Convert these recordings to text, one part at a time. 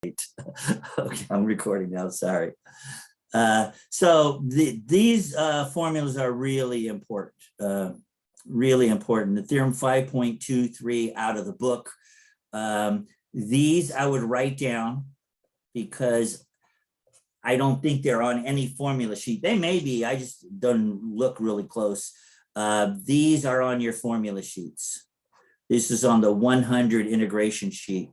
Okay, I'm recording now, sorry. So these formulas are really important, The theorem 5.23 out of the book. These I would write down because I don't think they're on any formula sheet. They may be, I just don't look really close. These are on your formula sheets. This is on the 100 integration sheet.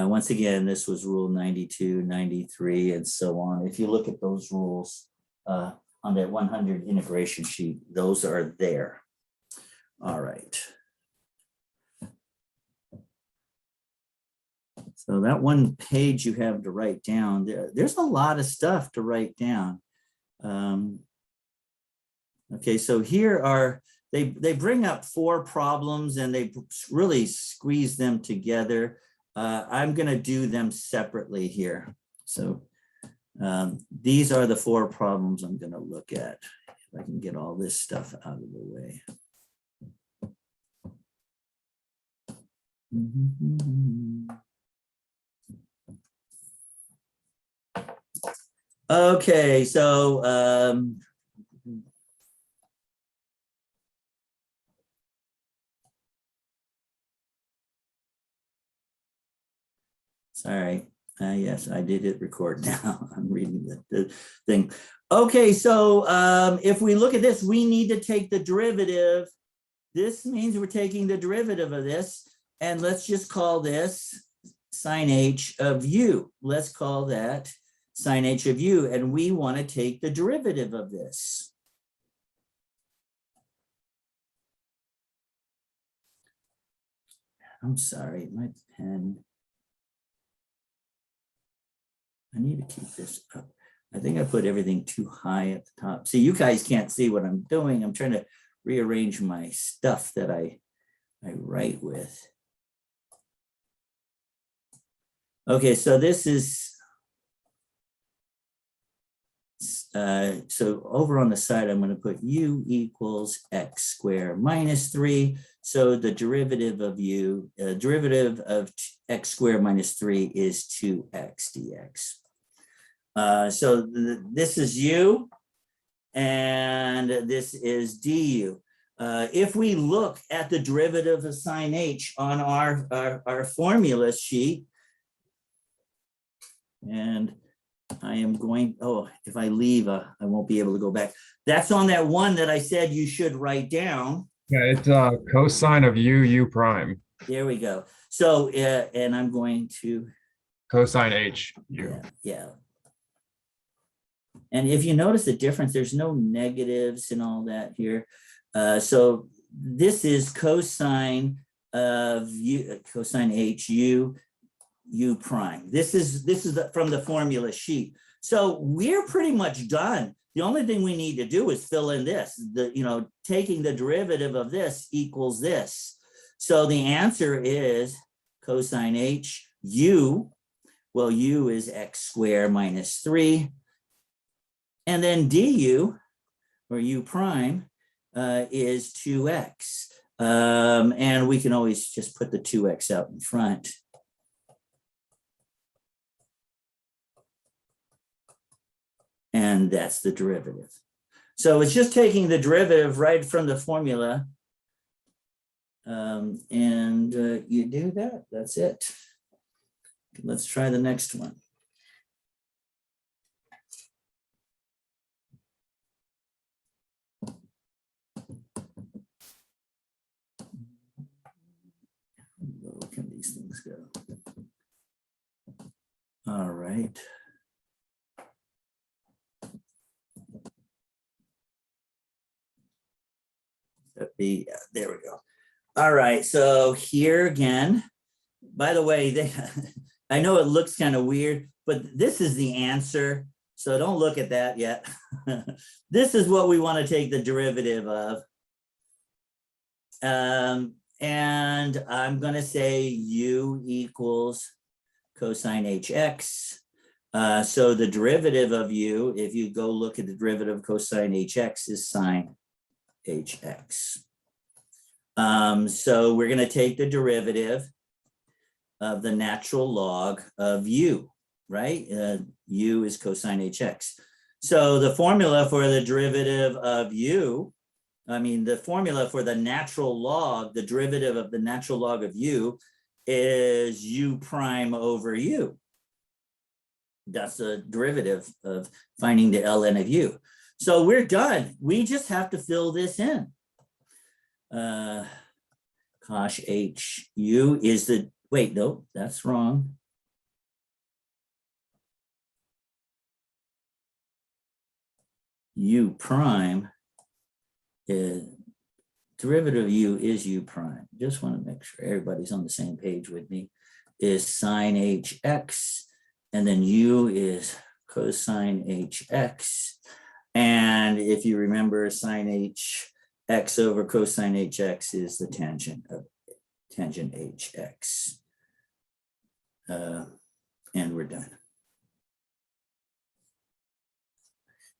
Once again, this was rule 92, 93, and so on. If you look at those rules on that 100 integration sheet, those are there. All right. So that one page you have to write down, there's a lot of stuff to write down. Okay, so here are, they bring up 4 problems and they really squeeze them together. I'm going to do them separately here. So these are the 4 problems I'm going to look at. If I can get all this stuff out of the way. Okay, so sorry. Yes, I did hit record now. I'm reading the thing. Okay, so if we look at this, we need to take the derivative. This means we're taking the derivative of this, and let's just call this sine h of u. Let's call that sine h of u, and we want to take the derivative of this. I'm sorry, my pen. I need to keep this up. I think I put everything too high at the top. See, you guys can't see what I'm doing. I'm trying to rearrange my stuff that I write with. Okay, so this is, so over on the side, I'm going to put u equals x squared minus 3. So the derivative of u, derivative of x squared minus 3 is 2x dx. So this is u, and this is du. If we look at the derivative of sine h on our formula sheet, and I am going, oh, if I leave, I won't be able to go back. That's on that one that I said you should write down. Yeah, it's cosine of u prime. There we go. So, and I'm going to Cosine h u. Yeah. And if you notice the difference, there's no negatives and all that here. So this is cosine of u, cosine h u prime. This is from the formula sheet. So we're pretty much done. The only thing we need to do is fill in this. Taking the derivative of this equals this. So the answer is cosine h u. Well, u is x squared minus 3. And then du, or u prime, is 2x. And we can always just put the 2x out in front. And that's the derivative. So it's just taking the derivative right from the formula. And you do that, that's it. Let's try the next one. Where can these things go? All right. There we go. All right, so here again, by the way, I know it looks kind of weird, but this is the answer. So don't look at that yet. This is what we want to take the derivative of. And I'm going to say u equals cosine hx. So the derivative of u, if you go look at the derivative of cosine hx, is sine hx. So we're going to take the derivative of the natural log of u, right? U is cosine hx. So the formula for the derivative of u, the formula for the natural log, the derivative of the natural log of u is u prime over u. That's the derivative of finding the ln of u. So we're done. We just have to fill this in. Cosh h u is the, wait, no, that's wrong. U prime is, derivative of u is u prime. Just want to make sure everybody's on the same page with me, is sine hx, and then u is cosine hx. And if you remember, sine hx over cosine hx is the tangent of tangent hx. And we're done.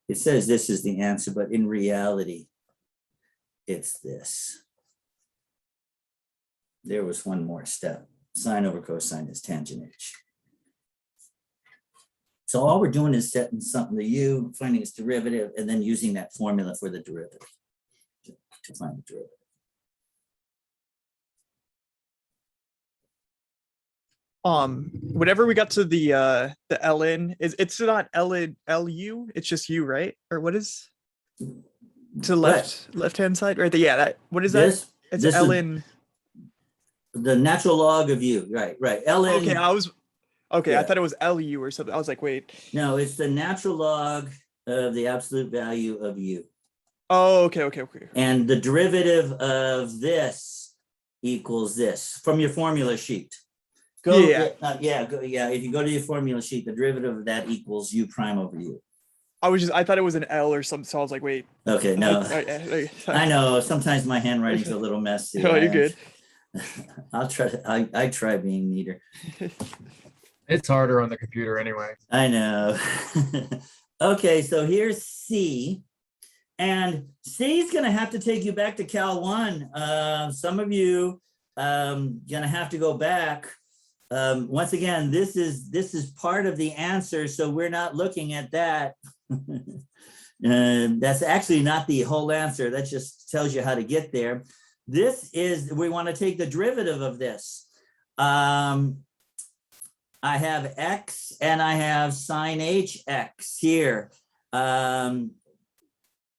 It says this is the answer, but in reality, it's this. There was one more step. Sine over cosine is tangent h. So all we're doing is setting something to u, finding its derivative, and then using that formula for the derivative to find the derivative. Whenever we got to the ln, it's not ln lu, it's just u, right? Or what is to left hand side, right? Yeah, that, what is this, that? It's this ln. The natural log of u, right? Ln. Okay, Yeah. I thought it was lu or something. I was like, wait. No, it's the natural log of the absolute value of u. Oh, okay. And the derivative of this equals this from your formula sheet. Yeah. If you go to your formula sheet, the derivative of that equals u prime over u. I thought it was an L or something, so I was like, wait. Okay, no. I know sometimes my handwriting's a little messy. Oh, you're good. I'll try. I try being neater. It's harder on the computer anyway. I know. Okay, so here's C. And C is going to have to take you back to Cal 1. Some of you going to have to go back. Once again, this is part of the answer, so we're not looking at that. That's actually not the whole answer. That just tells you how to get there. This is, we want to take the derivative of this. I have x and I have sine hx here.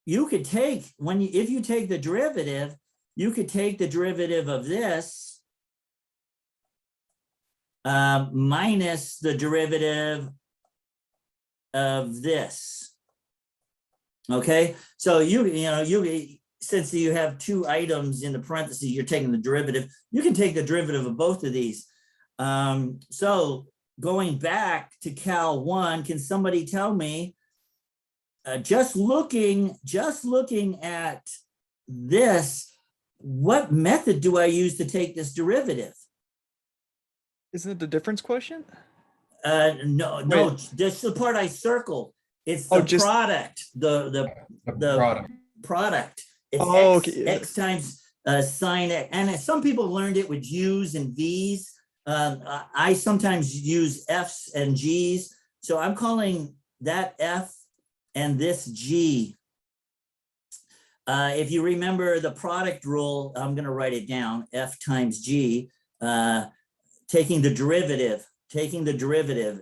You could take, if you take the derivative, you could take the derivative of this minus the derivative of this. Okay, so since you have two items in the parentheses, you're taking the derivative. You can take the derivative of both of these. So going back to Cal 1, can somebody tell me, just looking at this, what method do I use to take this derivative? Isn't it the difference quotient? No, that's the part I circled. It's the product, the product. It's x times sine x. And some people learned it with u's and v's. I sometimes use f's and g's. So I'm calling that f and this g. If you remember the product rule, I'm going to write it down, f times g, taking the derivative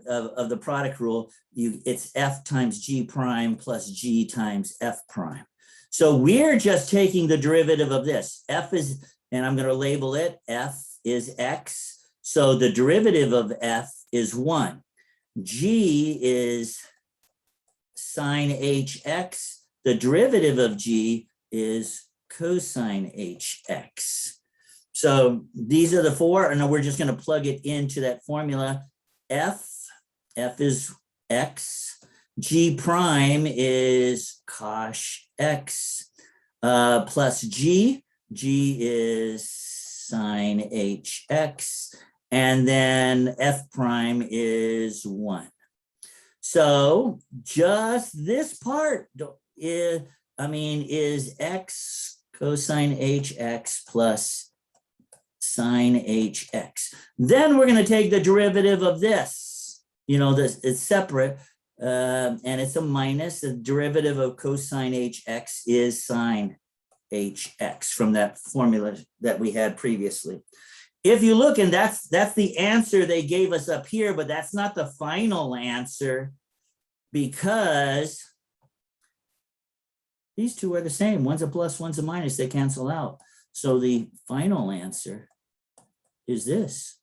of the product rule, it's f times g prime plus g times f prime. So we're just taking the derivative of this. F is, and I'm going to label it, f is x. So the derivative of f is 1. G is sine hx. The derivative of g is cosine hx. So these are the four, and we're just going to plug it into that formula. F is x. G prime is cosh x plus g. G is sine hx. And then f prime is 1. So just this part is x cosine hx plus sine hx. Then we're going to take the derivative of this. You know, this it's separate, and it's a minus. The derivative of cosine hx is sine hx from that formula that we had previously. If you look, and that's the answer they gave us up here, but that's not the final answer because these two are the same. One's a plus, one's a minus. They cancel out. So the final answer is this.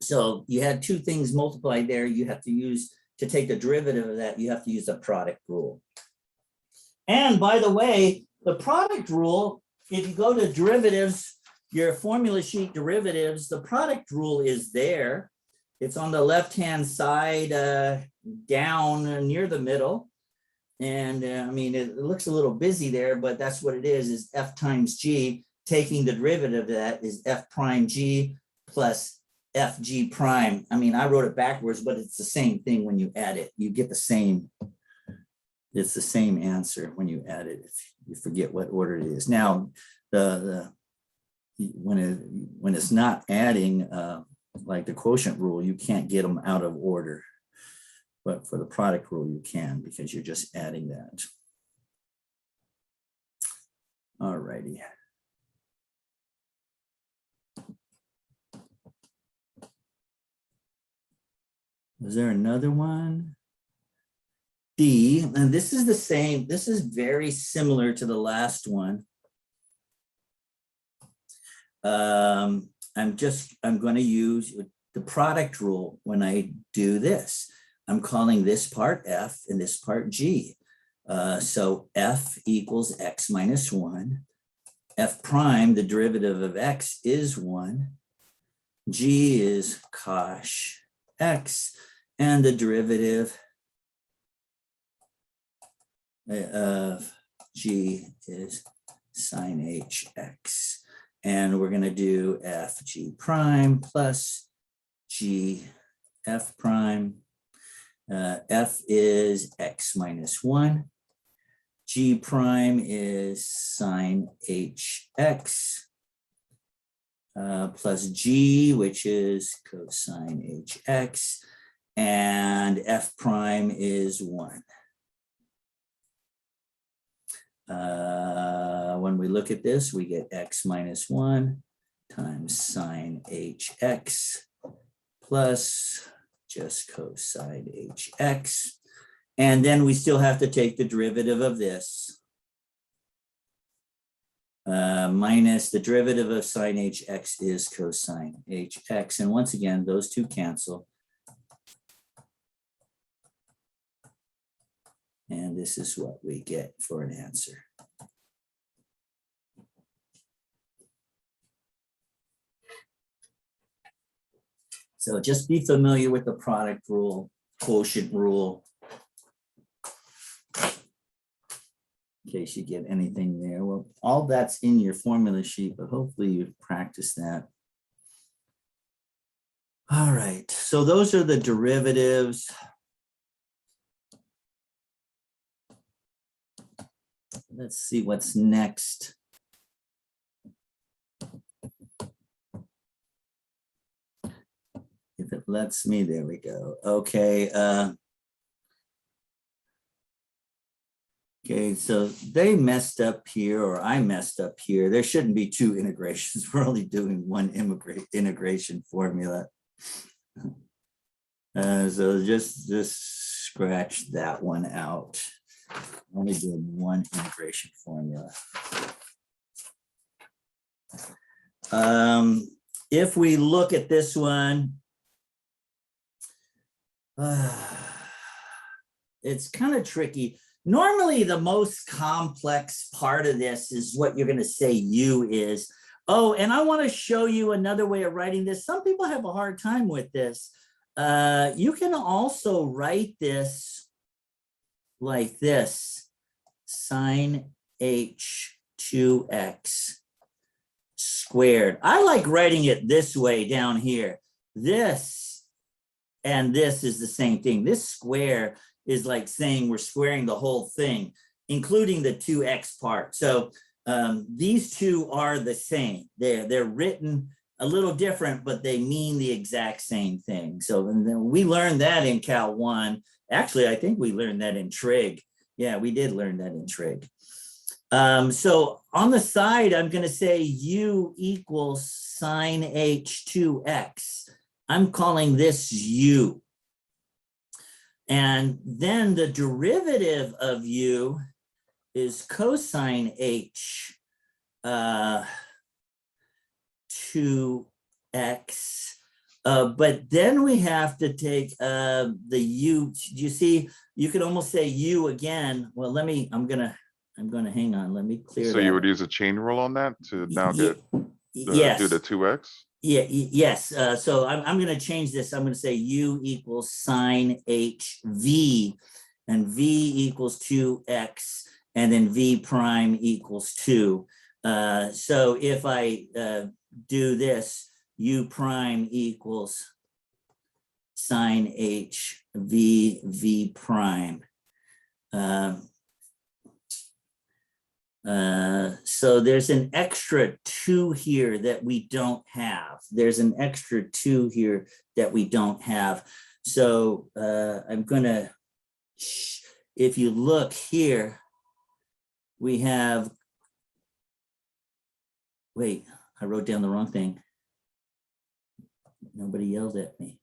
So you had two things multiplied there. You have to use, to take the derivative of that, you have to use the product rule. And by the way, the product rule, if you go to derivatives, your formula sheet derivatives, the product rule is there. It's on the left-hand side down near the middle. And I mean, it looks a little busy there, but that's what it is f times g. Taking the derivative of that is f prime g plus fg prime. I mean, I wrote it backwards, but it's the same thing when you add it. You get the same, it's the same answer when you add it. If you forget what order it is. Now, when it's not adding, like the quotient rule, you can't get them out of order. But for the product rule, you can, because you're just adding that. All righty. Is there another one? D, and this is the same. This is very similar to the last one. I'm going to use the product rule when I do this. I'm calling this part f and this part g. So f equals x minus 1. F prime, the derivative of x is 1. G is cosh x, and the derivative of g is sine hx. And we're going to do f g prime plus g f prime. F is x minus 1. G prime is sine hx plus g, which is cosine hx, and f prime is 1. When we look at this, we get x minus 1 times sine hx plus just cosine hx. And then we still have to take the derivative of this. Minus the derivative of sine hx is cosine hx. And once again, those two cancel. And this is what we get for an answer. So just be familiar with the product rule, quotient rule, in case you get anything there. Well, all that's in your formula sheet, but hopefully you've practiced that. All right, so those are the derivatives. Let's see what's next. If it lets me, there we go. Okay. Okay, so they messed up here, or I messed up here. There shouldn't be two integrations. We're only doing one integration formula. So just scratch that one out. Only doing one integration formula. If we look at this one, it's kind of tricky. Normally, the most complex part of this is what you're going to say U is. Oh, and I want to show you another way of writing this. Some people have a hard time with this. You can also write this like this, sine h2x squared. I like writing it this way down here. This and this is the same thing. This square is like saying we're squaring the whole thing, including the 2x part. So these two are the same. They're written a little different, but they mean the exact same thing. So and then we learned that in Cal 1. Actually, I think we learned that in trig. Yeah, we did learn that in trig. So on the side, I'm going to say u equals sine h2x. I'm calling this u. And then the derivative of u is cosine h 2x. But then we have to take the u. You see, you could almost say u again. Well, I'm gonna hang on. Let me clear So that. you would use a chain rule on that to now get yes. do the 2x? Yeah, yes. So I'm going to change this. I'm going to say u equals sine hv, and v equals 2x, and then v prime equals 2. So if I do this, u prime equals sine h v prime. So there's an extra 2 here that we don't have. There's an extra 2 here that we don't have. So I'm gonna, if you look here, we have, wait, I wrote down the wrong thing. Nobody yelled at me.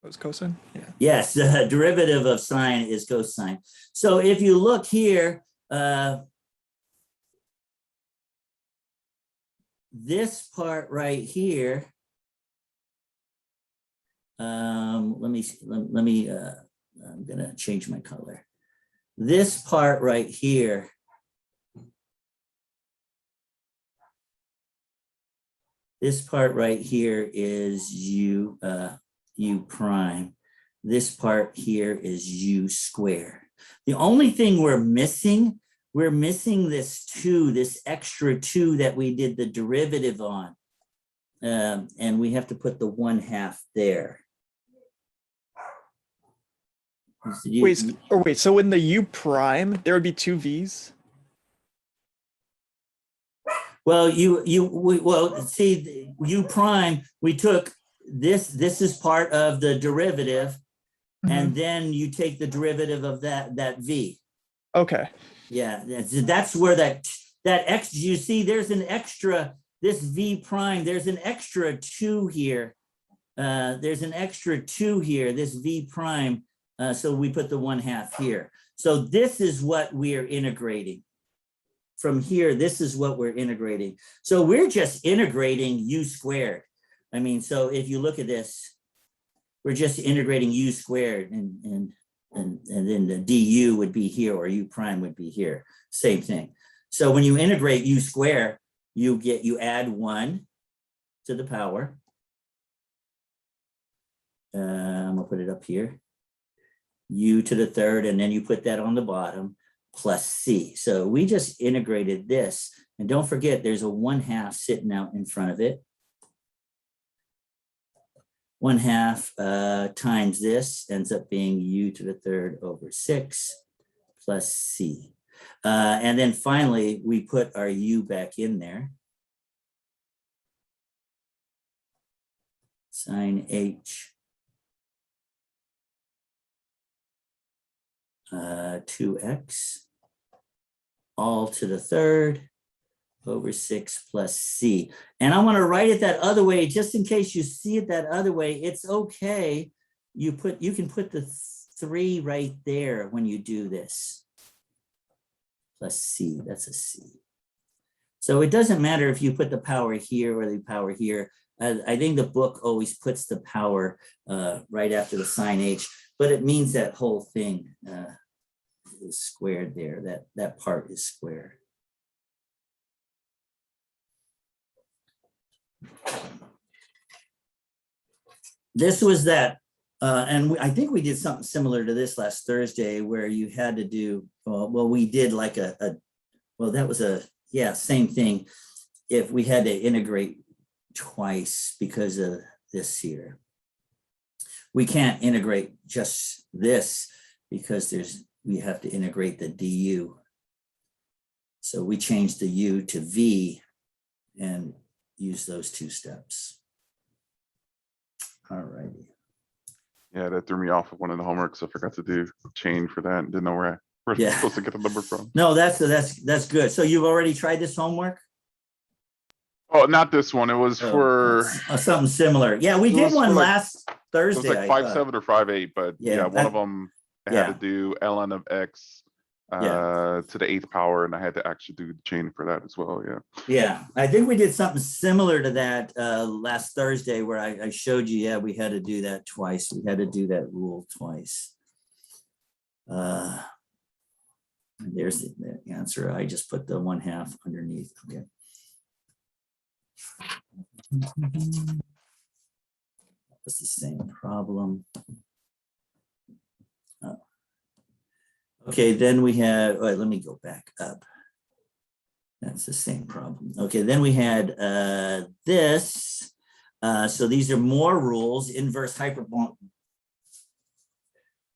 Was cosine? Yeah. Yes, the derivative of sine is cosine. So if you look here, this part right here, I'm gonna change my color. This part right here, is u prime. This part here is u squared. The only thing we're missing this 2, this extra 2 that we did the derivative on. And we have to put the 1/2 there. Wait, so in the u prime, there would be 2 v's? Well, see, u prime, we took this is part of the derivative, and then you take the derivative of that v. Okay. Yeah, that's where that x, you see there's an extra, this v prime, there's an extra 2 here. There's an extra 2 here, this v prime. So we put the 1/2 here. So this is what we are integrating. From here, this is what we're integrating. So we're just integrating u squared. I mean, so if you look at this, we're just integrating u squared, and then the du would be here, or u prime would be here. Same thing. So when you integrate u squared, you add 1 to the power. I'm gonna put it up here. U to the 3rd, and then you put that on the bottom, plus c. So we just integrated this, and don't forget there's a 1/2 sitting out in front of it. 1/2 times this ends up being u to the 3rd over 6 plus c. And then finally, we put our u back in there. Sine h 2x all to the 3rd over 6 plus c. And I want to write it that other way, just in case you see it that other way. It's okay. You can put the 3 right there when you do this. Plus c, that's a c. So it doesn't matter if you put the power here or the power here. I think the book always puts the power right after the sine h, but it means that whole thing is squared there. That part is squared. This was that, and I think we did something similar to this last Thursday, where you had to do, well, we did like well, that was yeah, same thing. if we had to integrate twice because of this here. We can't integrate just this because we have to integrate the du. So we changed the u to v and use those two steps. All righty. Yeah, that threw me off of one of the homeworks. I forgot to do chain for that and didn't know where we're Yeah. supposed to get the number from. No, that's good. So you've already tried this homework? Oh, not this one. It was Oh, for, something similar. Yeah, we It did was one for like- last it was Thursday. like I 5.7 or 5.8, but Yeah, yeah, one that- of them I yeah. had to do ln of x to the 8th power, and I had to actually do the chain for that as well. Yeah. Yeah, I think we did something similar to that last Thursday where I showed you, yeah, we had to do that twice. We had to do that rule twice. And there's the answer. I just put the 1/2 underneath. Okay. It's the same problem. Okay, then we have, all right, let me go back up. That's the same problem. Okay, then we had this. So these are more rules, inverse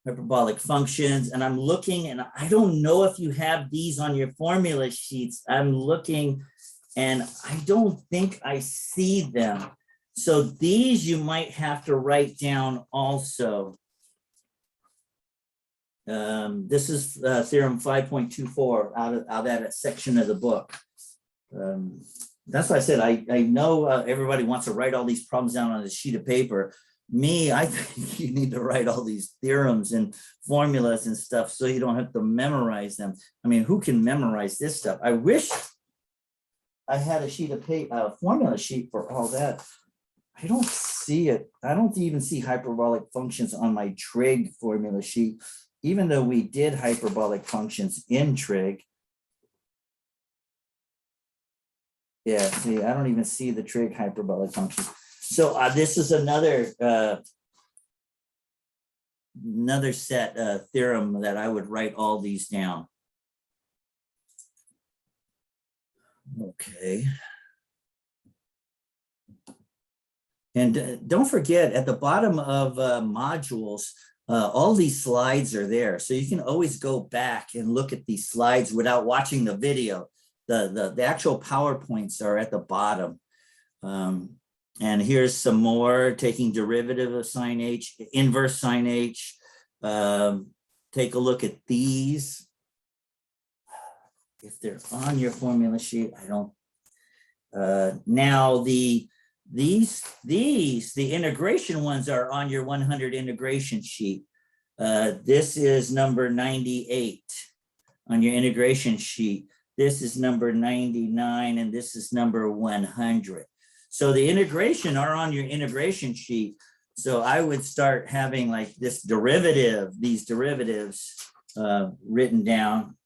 hyperbolic functions. And I'm looking, and I don't know if you have these on your formula sheets. I'm looking and I don't think I see them. So these you might have to write down also. This is theorem 5.24 out of that section of the book. That's why I said I know everybody wants to write all these problems down on a sheet of paper. Me, I think you need to write all these theorems and formulas and stuff so you don't have to memorize them. I mean, who can memorize this stuff? I wish I had a sheet of paper, formula sheet for all that. I don't see it. I don't even see hyperbolic functions on my trig formula sheet, even though we did hyperbolic functions in trig. Yeah, see, I don't even see the trig hyperbolic functions. So this is another set theorem that I would write all these down. Okay. And don't forget, at the bottom of modules, all these slides are there. So you can always go back and look at these slides without watching the video. The actual PowerPoints are at the bottom. And here's some more, taking derivative of sine h, inverse sine h. Take a look at these. If they're on your formula sheet, I don't. Now the integration ones are on your 100 integration sheet. This is number 98 on your integration sheet. This is number 99, and this is number 100. So the integration are on your integration sheet. So I would start having like this derivative, these derivatives written down.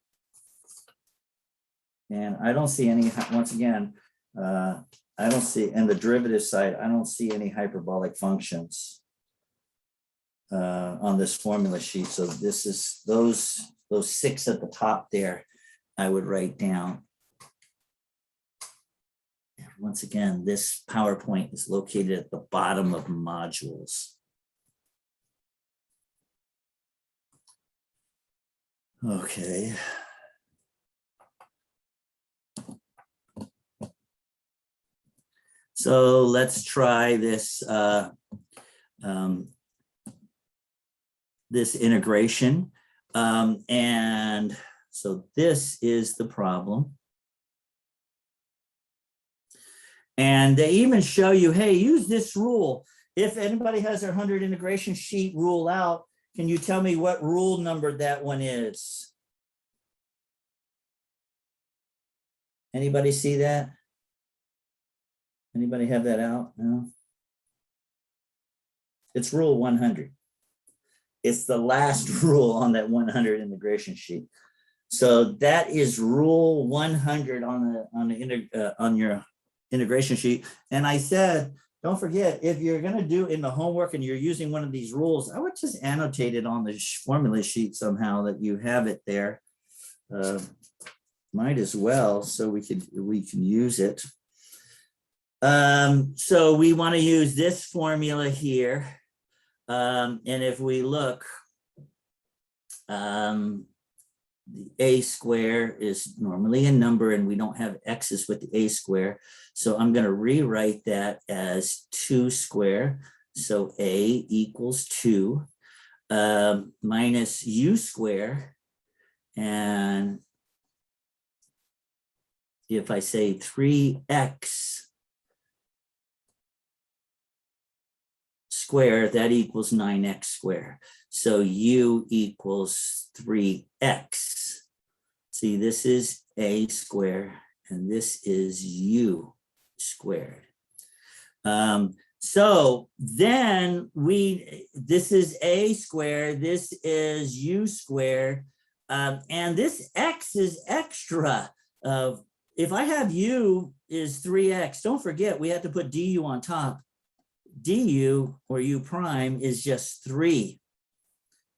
And I don't see any, once again, I don't see, and the derivative side, I don't see any hyperbolic functions on this formula sheet. So this is those 6 at the top there, I would write down. And once again, this PowerPoint is located at the bottom of modules. Okay. So let's try this this integration. And so this is the problem. And they even show you, hey, use this rule. If anybody has their 100 integration sheet rule out, can you tell me what rule number that one is? Anybody see that? Anybody have that out? No. It's rule 100. It's the last rule on that 100 integration sheet. So that is rule 100 on your integration sheet. And I said, don't forget, if you're going to do in the homework and you're using one of these rules, I would just annotate it on the formula sheet somehow that you have it there. Might as well, so we can use it. So we want to use this formula here. And if we look, the a square is normally a number and we don't have x's with the a square. So I'm going to rewrite that as 2 square. So a equals 2 minus u square. And if I say 3x square, that equals 9x square. So u equals 3x. See, this is a square and this is u squared. So then this is a squared, this is u squared, and this x is extra. If I have u is 3x, don't forget we have to put du on top. Du, or u prime, is just 3.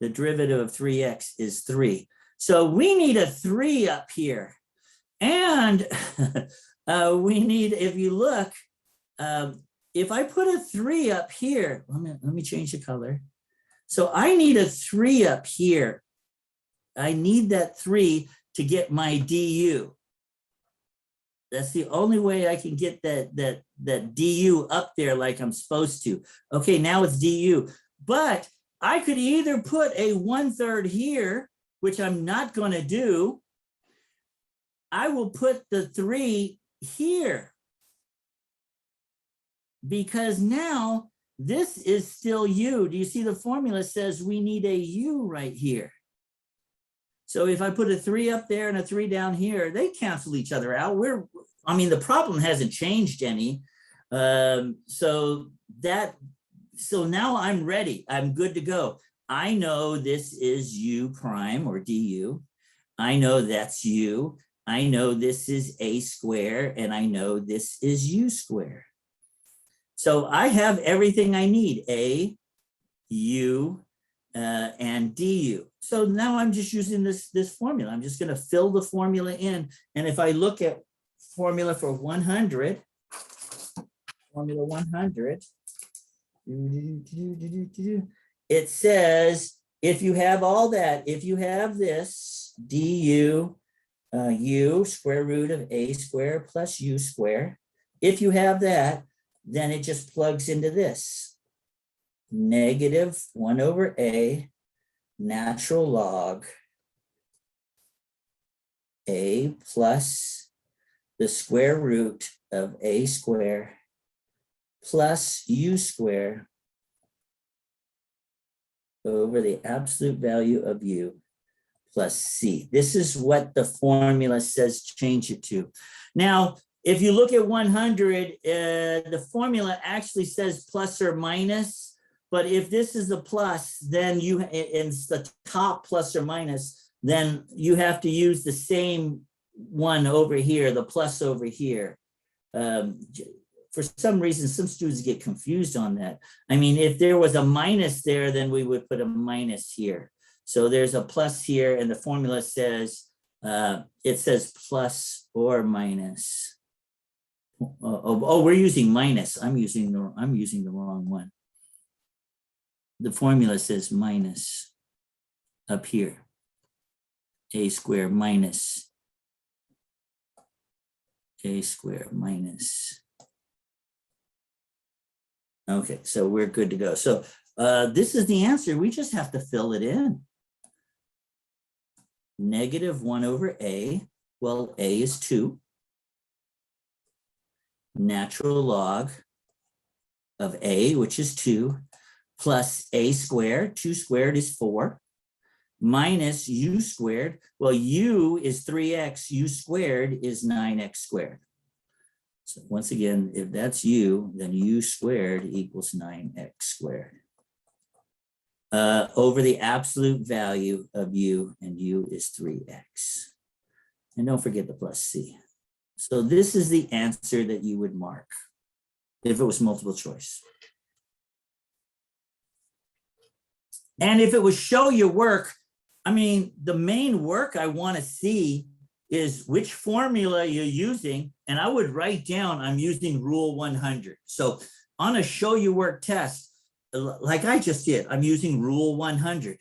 The derivative of 3x is 3. So we need a 3 up here. And we need, if you look, if I put a 3 up here, let me change the color. So I need a 3 up here. I need that 3 to get my du. That's the only way I can get that du up there like I'm supposed to. Okay, now it's du. But I could either put a 1/3 here, which I'm not going to do. I will put the 3 here. Because now this is still u. Do you see the formula says we need a u right here? So if I put a 3 up there and a 3 down here, they cancel each other out. The problem hasn't changed any. So now I'm ready. I'm good to go. I know this is u prime or du. I know that's u. I know this is a square and I know this is u square. So I have everything I need, a, u, and du. So now I'm just using this formula. I'm just going to fill the formula in. And if I look at formula for 100, formula 100, it says, if you have all that, if you have this du, u square root of a square plus u square, if you have that, then it just plugs into this. Negative 1 over a natural log a plus the square root of a square plus u square over the absolute value of u plus c. This is what the formula says change it to. Now, if you look at 100, the formula actually says plus or minus, but if this is a plus, then it's the top plus or minus, then you have to use the same one over here, the plus over here. For some reason, some students get confused on that. I mean, if there was a minus there, then we would put a minus here. So there's a plus here, and the formula says, it says plus or minus. We're using minus. I'm using the wrong one. The formula says minus up here. A square minus a square minus. Okay, so we're good to go. So this is the answer. We just have to fill it in. Negative 1 over a. Well, a is 2. Natural log of a, which is 2, plus a squared. 2 squared is 4. Minus u squared. Well, u is 3x. U squared is 9x squared. So once again, if that's u, then u squared equals 9x squared. Over the absolute value of u, and u is 3x. And don't forget the plus c. So this is the answer that you would mark if it was multiple choice. And if it was show your work, I mean, the main work I want to see is which formula you're using. And I would write down, I'm using rule 100. So on a show your work test, like I just did, I'm using rule 100.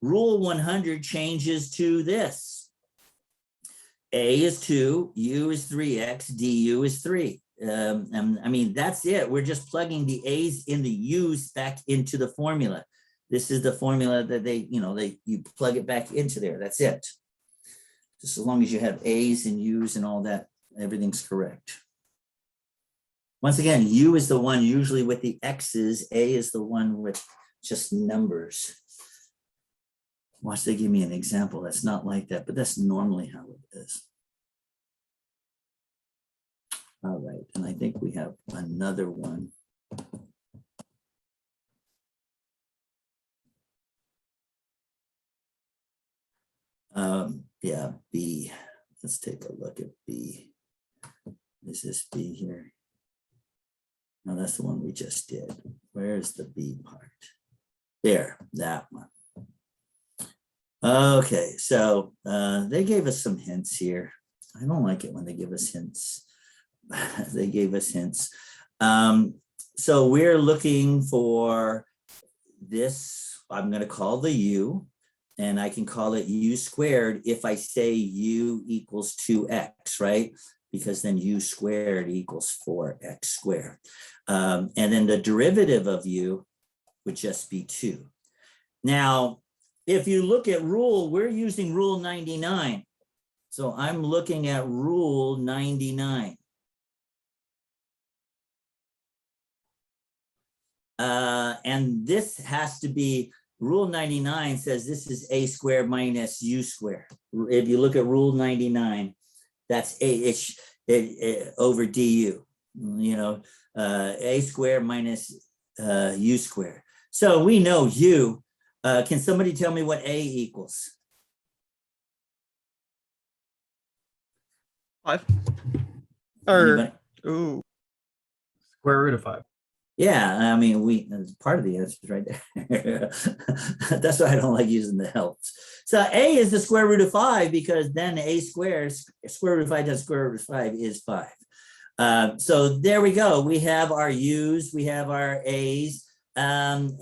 Rule 100 changes to this. A is 2, U is 3x, du is 3. I mean, that's it. We're just plugging the A's and the U's back into the formula. This is the formula that you plug it back into there. That's it. Just as long as you have A's and U's and all that, everything's correct. Once again, U is the one usually with the X's, A is the one with just numbers. Watch, they give me an example that's not like that, but that's normally how it is. All right, and I think we have another one. Yeah, B. Let's take a look at B. Is this B here? No, that's the one we just did. Where's the B part? There, that one. Okay, so they gave us some hints here. I don't like it when they give us hints. They gave us hints. So we're looking for this, I'm going to call the U, and I can call it U squared if I say U equals 2x, right? Because then U squared equals 4x squared. And then the derivative of U would just be 2. Now, if you look at rule, we're using rule 99. So I'm looking at rule 99. And this has to be, rule 99 says this is a squared minus u squared. If you look at rule 99, that's over du, a squared minus u squared. So we know u. Can somebody tell me what a equals? 5. Or, Anybody? ooh, Square root of 5. Yeah, I mean, part of the answer is right there. That's why I don't like using the helps. So a is the square root of 5 because then a squared, square root of 5 times square root of 5 is 5. So there we go. We have our u's, we have our a's, and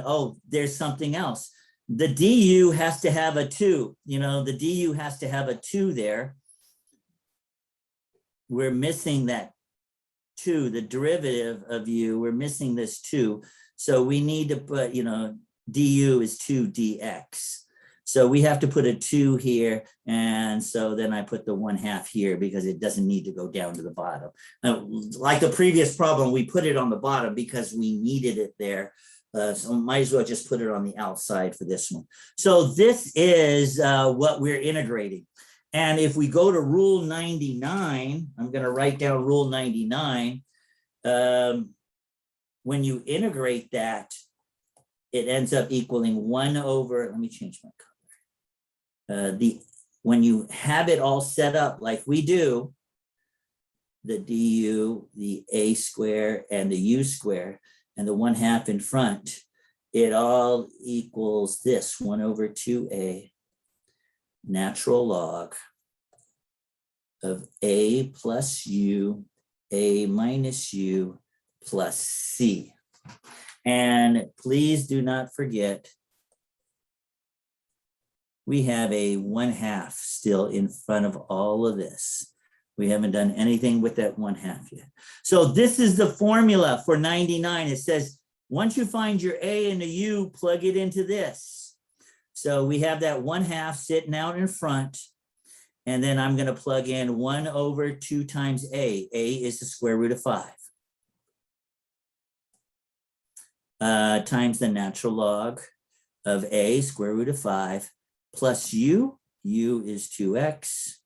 oh, there's something else. The du has to have a 2. The du has to have a 2 there. We're missing that 2, the derivative of u, we're missing this 2. So we need to put, du is 2 dx. So we have to put a 2 here. And so then I put the 1/2 here because it doesn't need to go down to the bottom. Like the previous problem, we put it on the bottom because we needed it there. So might as well just put it on the outside for this one. So this is what we're integrating. And if we go to rule 99, I'm going to write down rule 99. When you integrate that, it ends up equaling 1 over, let me change my color. When you have it all set up like we do, the du, the a square, and the u square, and the 1/2 in front, it all equals this 1 over 2a natural log of a plus u, a minus u plus c. And please do not forget, we have a 1/2 still in front of all of this. We haven't done anything with that 1/2 yet. So this is the formula for 99. It says, once you find your a and a u, plug it into this. So we have that 1/2 sitting out in front. And then I'm going to plug in 1 over 2 times a. A is the square root of 5. Times the natural log of a, square root of 5, plus u. U is 2x.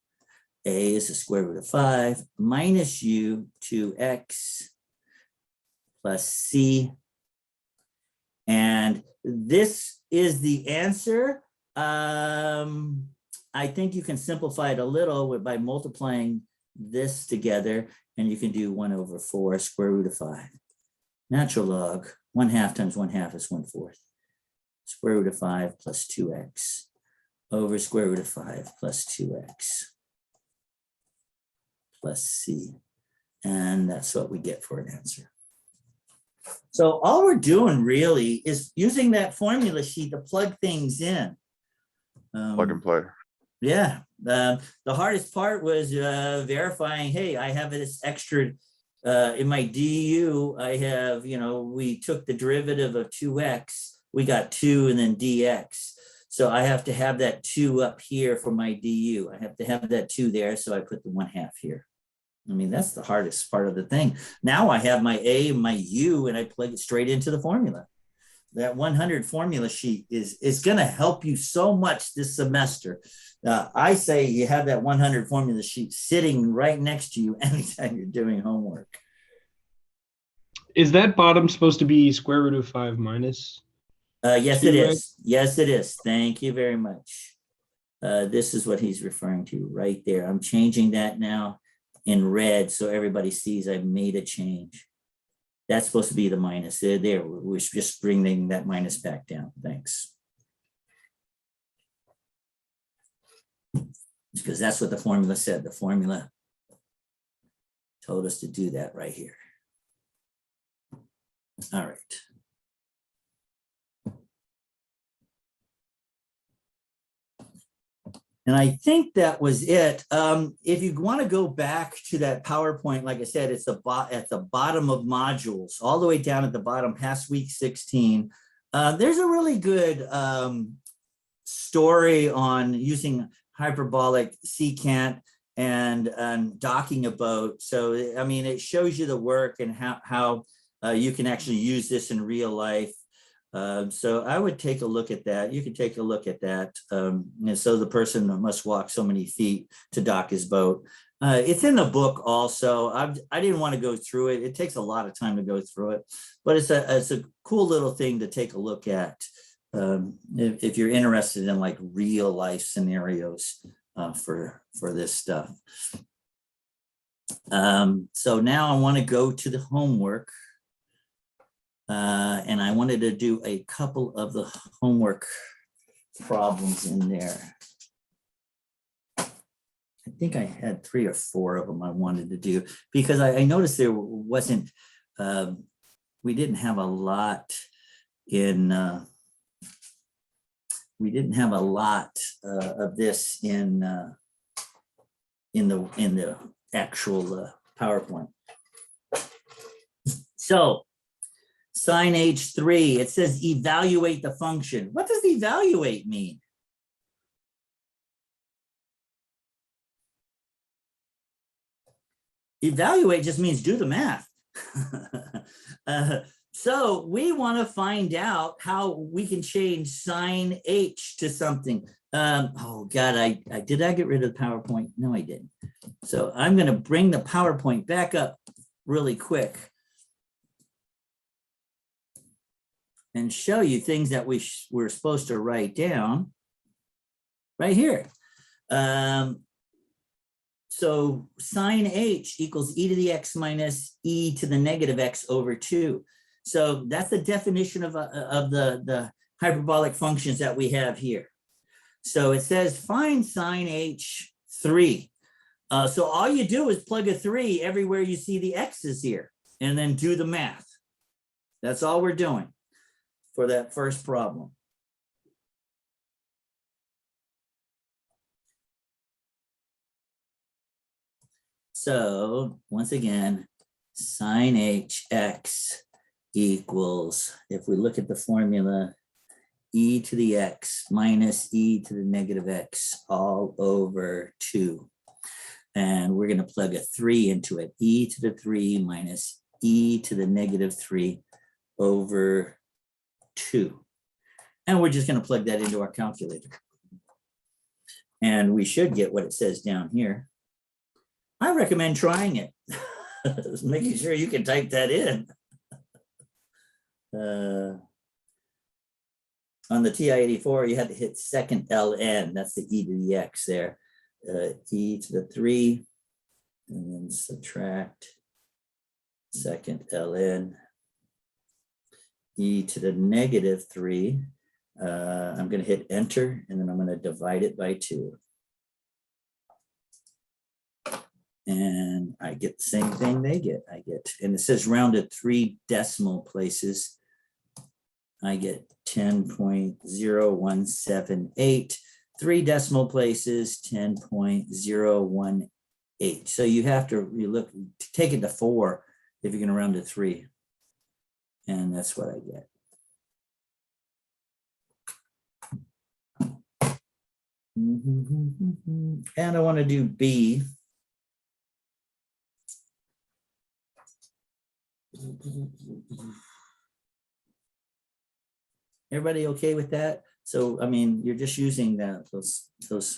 A is the square root of 5 minus u, 2x plus c. And this is the answer. I think you can simplify it a little by multiplying this together, and you can do 1 over 4 square root of 5. Natural log, 1/2 times 1/2 is 1/4. Square root of 5 plus 2x over square root of 5 plus 2x plus c. And that's what we get for an answer. So all we're doing really is using that formula sheet to plug things in. Plug and play. Yeah, the hardest part was verifying, hey, I have this extra, in my du, I have, we took the derivative of 2x, we got 2 and then dx. So I have to have that 2 up here for my du. I have to have that 2 there, so I put the 1/2 here. I mean, that's the hardest part of the thing. Now I have my a, my u, and I plug it straight into the formula. That 100 formula sheet is going to help you so much this semester. I say you have that 100 formula sheet sitting right next to you anytime you're doing homework. Is that bottom supposed to be square root of 5 minus? Yes, it 2x? is. Yes, it is. Thank you very much. This is what he's referring to right there. I'm changing that now in red so everybody sees I've made a change. That's supposed to be the minus. There, we're just bringing that minus back down. Thanks. Because that's what the formula said. The formula told us to do that right here. All right. And I think that was it. If you want to go back to that PowerPoint, like I said, it's at the bottom of modules, all the way down at the bottom, past week 16. There's a really good story on using hyperbolic secant and docking a boat. So, I mean, it shows you the work and how you can actually use this in real life. So I would take a look at that. You can take a look at that. And so the person must walk so many feet to dock his boat. It's in the book also. I didn't want to go through it. It takes a lot of time to go through it, but it's a cool little thing to take a look at if you're interested in like real life scenarios for this stuff. So now I want to go to the homework. And I wanted to do a couple of the homework problems in there. I think I had 3 or 4 of them I wanted to do because I noticed there wasn't, we didn't have a lot in, of this in the actual PowerPoint. So, Sin H3, it says evaluate the function. What does evaluate mean? Evaluate just means do the math. So we want to find out how we can change sin H to something. Oh God, did I get rid of the PowerPoint? No, I didn't. So I'm going to bring the PowerPoint back up really quick and show you things that we're supposed to write down right here. So sin H equals e to the x minus e to the negative x over 2. So that's the definition of the hyperbolic functions that we have here. So it says find sin H3. So all you do is plug a 3 everywhere you see the x's here and then do the math. That's all we're doing for that first problem. So once again, sin hx equals, if we look at the formula, e to the x minus e to the negative x all over 2. And we're going to plug a 3 into it, e to the 3 minus e to the negative 3 over 2. And we're just going to plug that into our calculator. And we should get what it says down here. I recommend trying it. Making sure you can type that in. On the TI-84, you had to hit second ln. That's the e to the x there. E to the 3, and then subtract second ln. E to the negative 3. I'm going to hit enter, and then I'm going to divide it by 2. And I get the same thing they get. And it says rounded 3 decimal places. I get 10.0178. 3 decimal places, 10.018. So you have to take it to 4 if you're going to round to 3. And that's what I get. And I want to do B. Everybody okay with that? So, I mean, you're just using those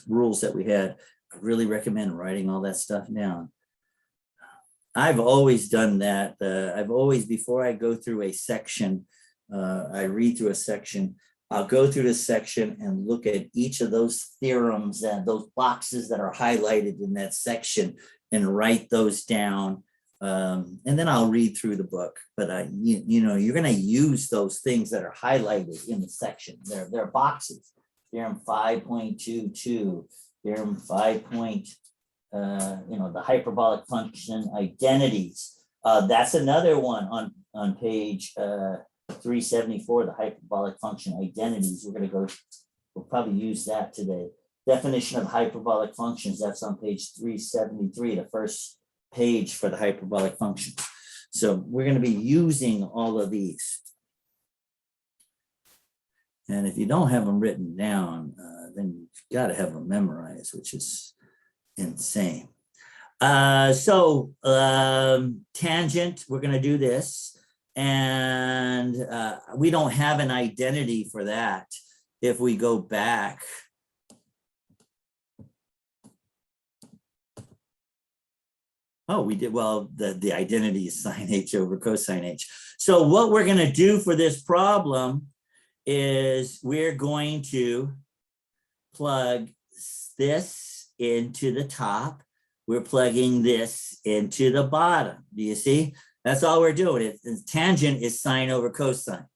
rules that we had. I really recommend writing all that stuff down. I've always done that. Before I go through a section, I read through a section, I'll go through this section and look at each of those theorems and those boxes that are highlighted in that section and write those down. And then I'll read through the book, but you're going to use those things that are highlighted in the section. They're boxes. Theorem 5.22, theorem 5. The hyperbolic function identities. That's another one on page 374, the hyperbolic function identities. We'll probably use that today. Definition of hyperbolic functions, that's on page 373, the first page for the hyperbolic function. So we're going to be using all of these. And if you don't have them written down, then you've got to have them memorized, which is insane. Tangent, we're going to do this. And we don't have an identity for that. If we go back, we did. Well, the identity is sine h over cosine h. So what we're going to do for this problem is we're going to plug this into the top. We're plugging this into the bottom. Do you see? That's all we're doing. Tangent is sine over cosine.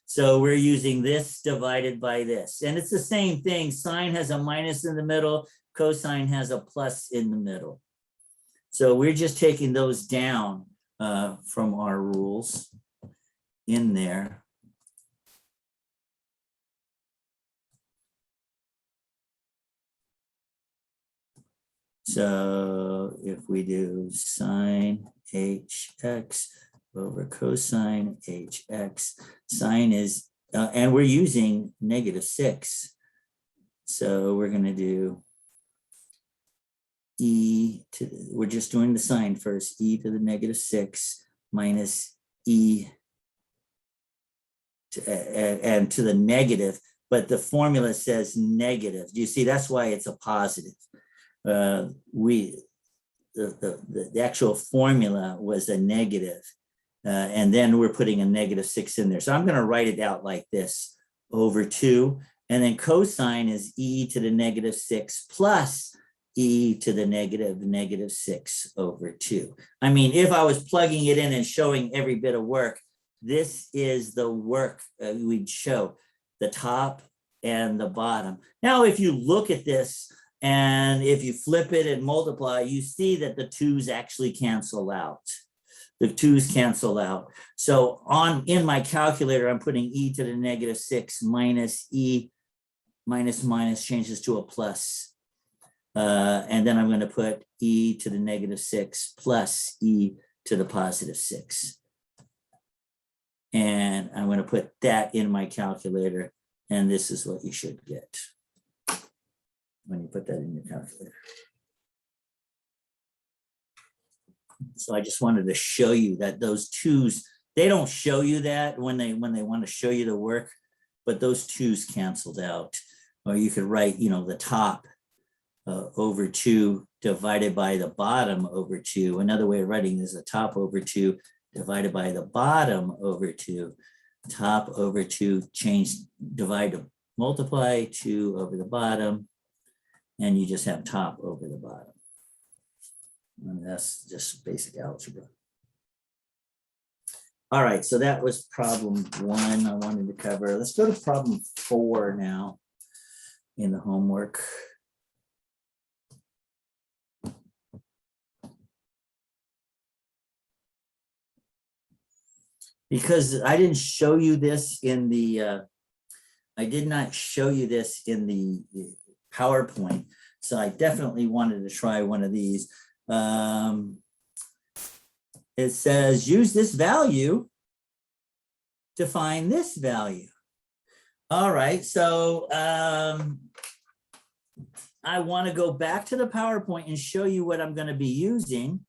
So we're using this divided by this. And it's the same thing. Sine has a minus in the middle. Cosine has a plus in the middle. So we're just taking those down from our rules in there. So if we do sine hx over cosine hx, sine is, and we're using -6. So we're going to do we're just doing the sign first, e to the -6 minus e and to the negative, but the formula says negative. Do you see? That's why it's a positive. The actual formula was a negative, and then we're putting a -6 in there. So I'm going to write it out like this, over 2, and then cosine is e to the -6 plus e to the -6 over 2. I mean, if I was plugging it in and showing every bit of work, this is the work we'd show, the top and the bottom. Now, if you look at this, and if you flip it and multiply, you see that the 2's actually cancel out. The 2's cancel out. So in my calculator, I'm putting e to the -6 minus e minus changes to a plus. And then I'm going to put e to the -6 plus e to the +6. And I'm going to put that in my calculator. And this is what you should get when you put that in your calculator. So I just wanted to show you that those 2's, they don't show you that when they want to show you the work, but those 2's canceled out. Or you could write, the top over 2 divided by the bottom over 2. Another way of writing is the top over 2 divided by the bottom over 2. Top over 2, divide to multiply, 2 over the bottom, and you just have top over the bottom. And that's just basic algebra. All right, so that was problem 1 I wanted to cover. Let's go to problem 4 now in the homework. Because I didn't show you this in the, I did not show you this in the PowerPoint. So I definitely wanted to try one of these. It says, use this value to find this value. All right, so I want to go back to the PowerPoint and show you what I'm going to be using.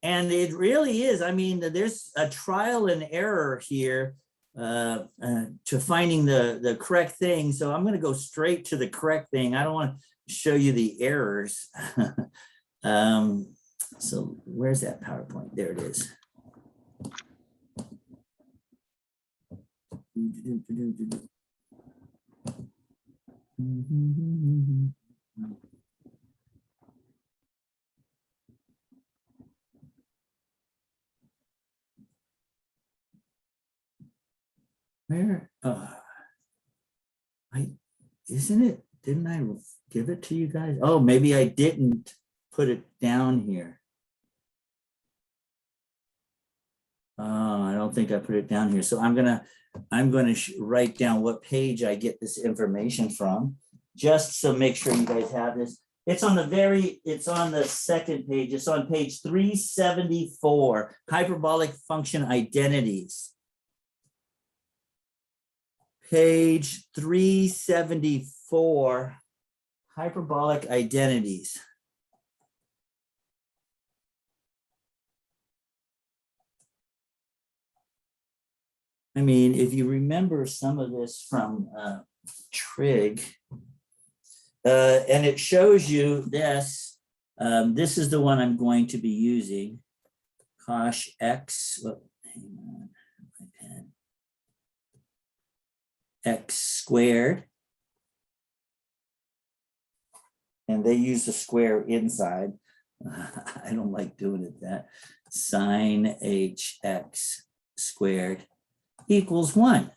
And it really is, I mean, there's a trial and error here to finding the correct thing. So I'm going to go straight to the correct thing. I don't want to show you the errors. So where's that PowerPoint? There it is. Where, isn't it, didn't I give it to you guys? Oh, maybe I didn't put it down here. I don't think I put it down here. So I'm gonna write down what page I get this information from, just so make sure you guys have this. It's on the second page. It's on page 374, hyperbolic function identities. Page 374, hyperbolic identities. I mean, if you remember some of this from trig, and it shows you this, this is the one I'm going to be using, cosh x, oh, hang on, my pen, x squared, and they use the square inside. I don't like doing it that, sine hx squared equals 1.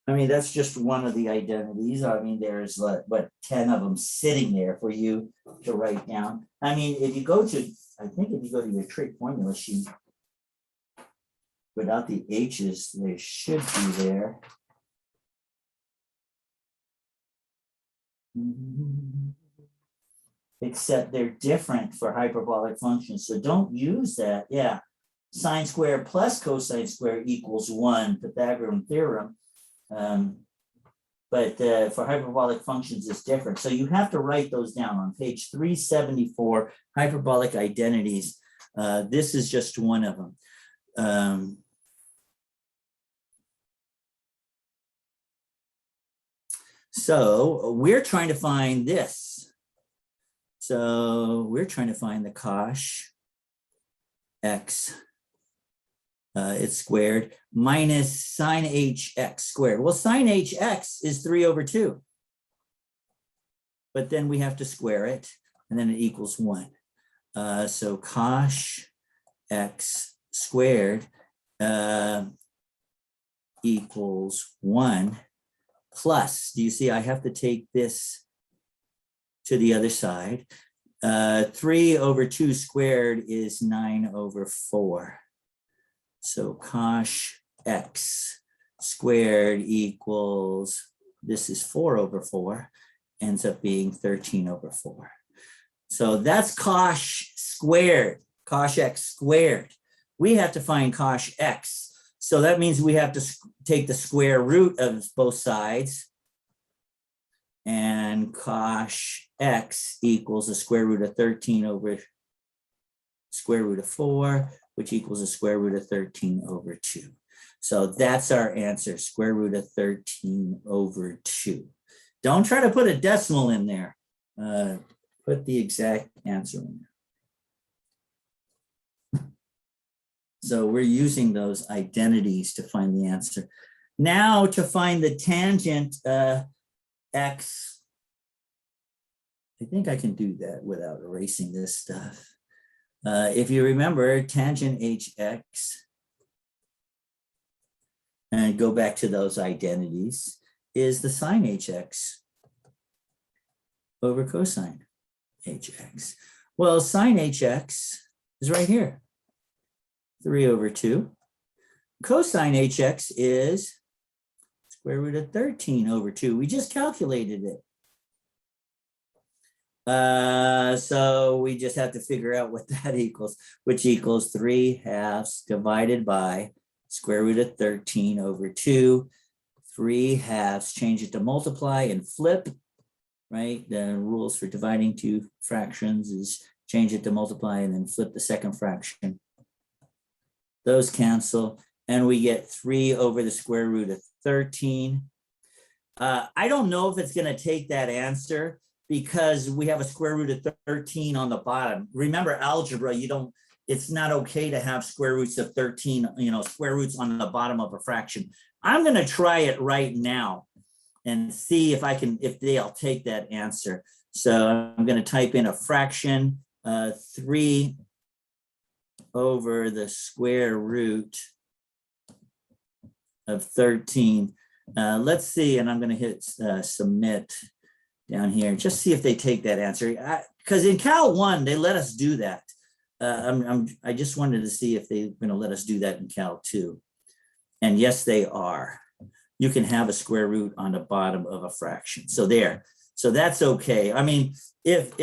I mean, that's just one of the identities. I mean, there's what 10 of them sitting there for you to write down. I mean, if you go to, I think if you go to your trig formula sheet, without the h's, they should be there. Except they're different for hyperbolic functions. So don't use that. Yeah. Sine squared plus cosine squared equals 1, Pythagorean theorem. But for hyperbolic functions, it's different. So you have to write those down on page 374, hyperbolic identities. This is just one of them. So we're trying to find this. So we're trying to find the cosh x. It's squared minus sine hx squared. Well, sine hx is 3/2. But then we have to square it, and then it equals 1. So cosh x squared equals 1 plus, do you see I have to take this to the other side? 3/2 squared is 9/4. So cosh x squared equals, this is 4/4, ends up being 13/4. So that's cosh squared, cosh x squared. We have to find cosh x. So that means we have to take the square root of both sides. And cosh x equals the square root of 13 over square root of 4, which equals the square root of 13/2. So that's our answer, square root of 13/2. Don't try to put a decimal in there. Put the exact answer in there. So we're using those identities to find the answer. Now to find the tangent x, I think I can do that without erasing this stuff. If you remember, tangent hx and go back to those identities, is the sine hx over cosine hx. Well, sine hx is right here, 3/2. Cosine hx is square root of 13/2. We just calculated it. So we just have to figure out what that equals, which equals 3/2 divided by square root of 13/2. 3/2, change it to multiply and flip, right? The rules for dividing two fractions is change it to multiply and then flip the second fraction. Those cancel, and we get 3 over the square root of 13. I don't know if it's going to take that answer because we have a square root of 13 on the bottom. Remember, algebra, it's not okay to have square roots of 13, square roots on the bottom of a fraction. I'm going to try it right now and see if they'll take that answer. So I'm going to type in a fraction, 3 over the square root of 13. Let's see, and I'm going to hit submit down here. Just see if they take that answer. Because in Cal 1, they let us do that. I just wanted to see if they're going to let us do that in Cal 2. And yes, they are. You can have a square root on the bottom of a fraction. So there. So that's okay. I mean, if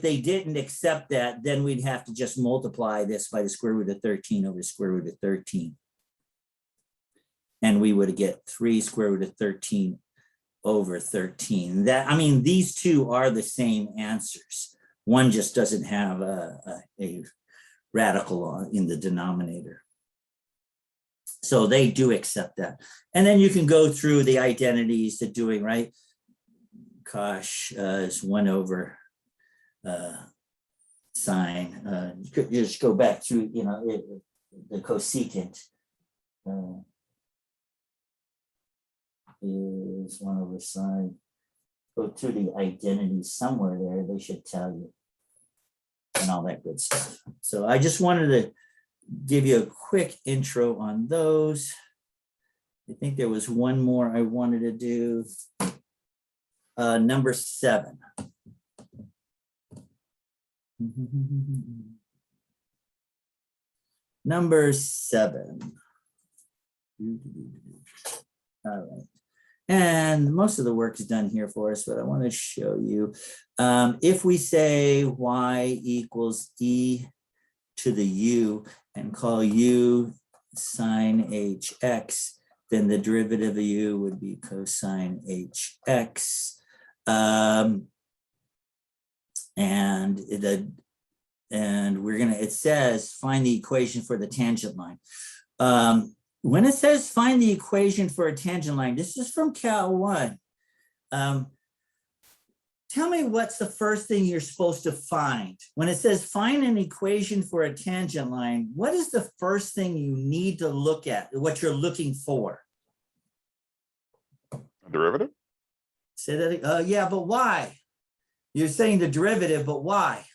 they didn't accept that, then we'd have to just multiply this by the square root of 13 over the square root of 13. And we would get 3 square root of 13 over 13. These two are the same answers. One just doesn't have a radical in the denominator. So they do accept that. And then you can go through the identities to doing, right? Gosh, is 1 over sine. You could just go back through, the cosecant is 1 over sine. Go through the identities somewhere there, they should tell you, and all that good stuff. So I just wanted to give you a quick intro on those. I think there was one more I wanted to do. Number 7. Number 7. All right. And most of the work is done here for us, but I want to show you. If we say y equals e to the u and call u sine hx, then the derivative of u would be cosine hx. It says find the equation for the tangent line. When it says find the equation for a tangent line, this is from Cal 1. Tell me what's the first thing you're supposed to find. When it says find an equation for a tangent line, what is the first thing you need to look at, what you're looking for? Derivative? Say that, yeah, but why? You're saying the derivative, but why?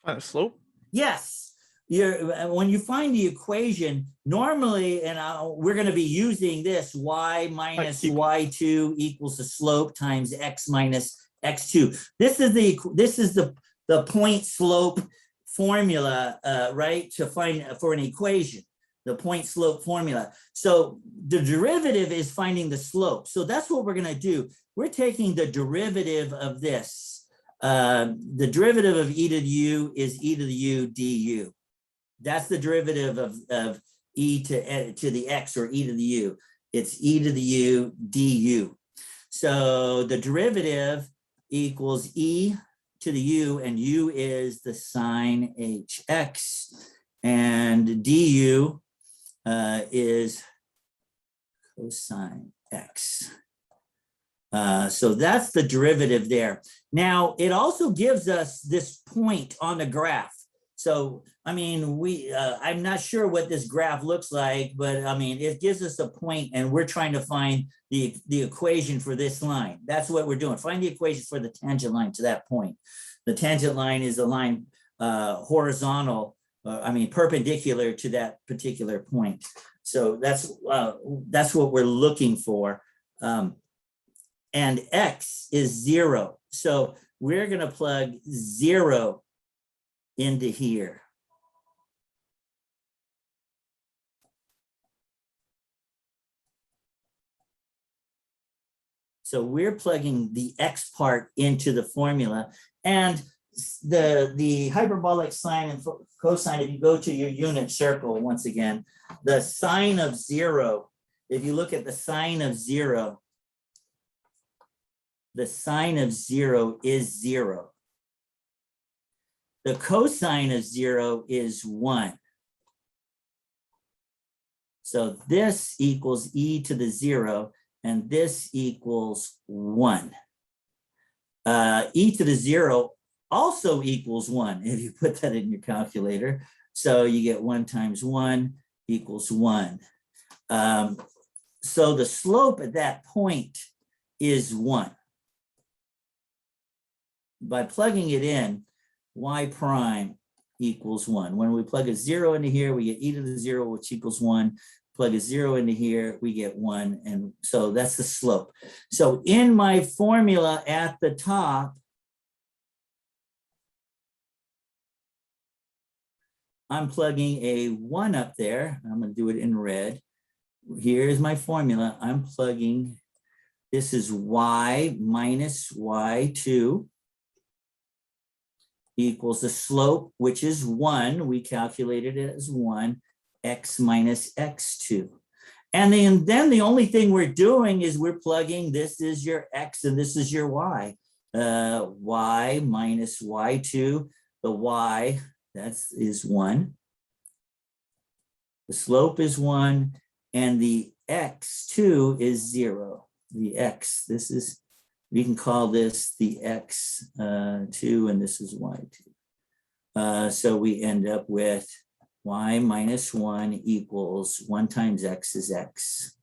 Find the slope? Yes. When you find the equation, normally, and we're going to be using this, y minus y2 equals the slope times x minus x2. This is the point slope formula, right? To find for an equation, the point slope formula. So the derivative is finding the slope. So that's what we're going to do. We're taking the derivative of this. The derivative of e to the u is e to the u du. That's the derivative of e to the x, or e to the u. It's e to the u du. So the derivative equals e to the u, and u is the sine hx, and du is cosine x. So that's the derivative there. Now, it also gives us this point on the graph. So, I'm not sure what this graph looks like, but it gives us a point, and we're trying to find the equation for this line. That's what we're doing. Find the equation for the tangent line to that point. The tangent line is a line perpendicular to that particular point. So that's what we're looking for. And X is 0. So we're going to plug 0 into here. So we're plugging the X part into the formula, and the hyperbolic sine and cosine, if you go to your unit circle, once again, the sine of 0, if you look at the sine of 0, the sine of 0 is 0. The cosine of 0 is 1. So this equals e to the 0, and this equals 1. E to the 0 also equals 1 if you put that in your calculator. So you get 1 times 1 equals 1. So the slope at that point is 1. By plugging it in, y prime equals 1. When we plug a 0 into here, we get e to the 0, which equals 1. Plug a 0 into here, we get 1. And so that's the slope. So in my formula at the top, I'm plugging a 1 up there. I'm going to do it in red. Here's my formula. I'm plugging, this is y minus y2 equals the slope, which is 1. We calculated it as 1, x minus x2. And then the only thing we're doing is we're plugging, this is your x and this is your y. Y minus y2, the y, is 1. The slope is 1, and the x2 is 0. The x, this is, we can call this the x2, and this is y2. So we end up with y minus 1 equals 1 times x is x.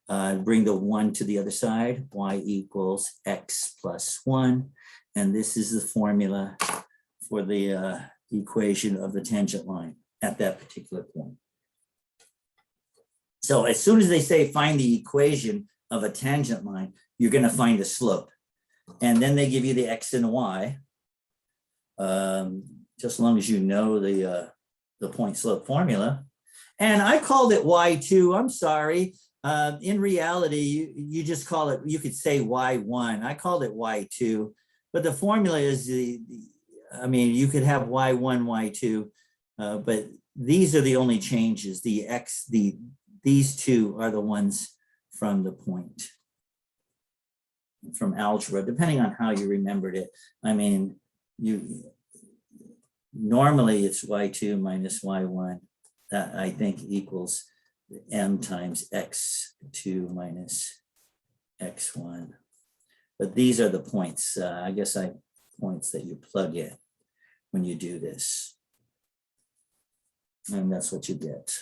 Bring the 1 to the other side, y equals x plus 1. And this is the formula for the equation of the tangent line at that particular point. So as soon as they say find the equation of a tangent line, you're going to find the slope. And then they give you the x and y. Just as long as you know the point slope formula. And I called it y2. I'm sorry. In reality, you just call it, you could say y1. I called it y2. But the formula is I mean, you could have y1, y2, but these are the only changes. The x, these two are the ones from the point, from algebra, depending on how you remembered it. I mean, normally it's y2 minus y1, that I think equals m times x2 minus x1. But these are the points, I guess points that you plug in when you do this. And that's what you get.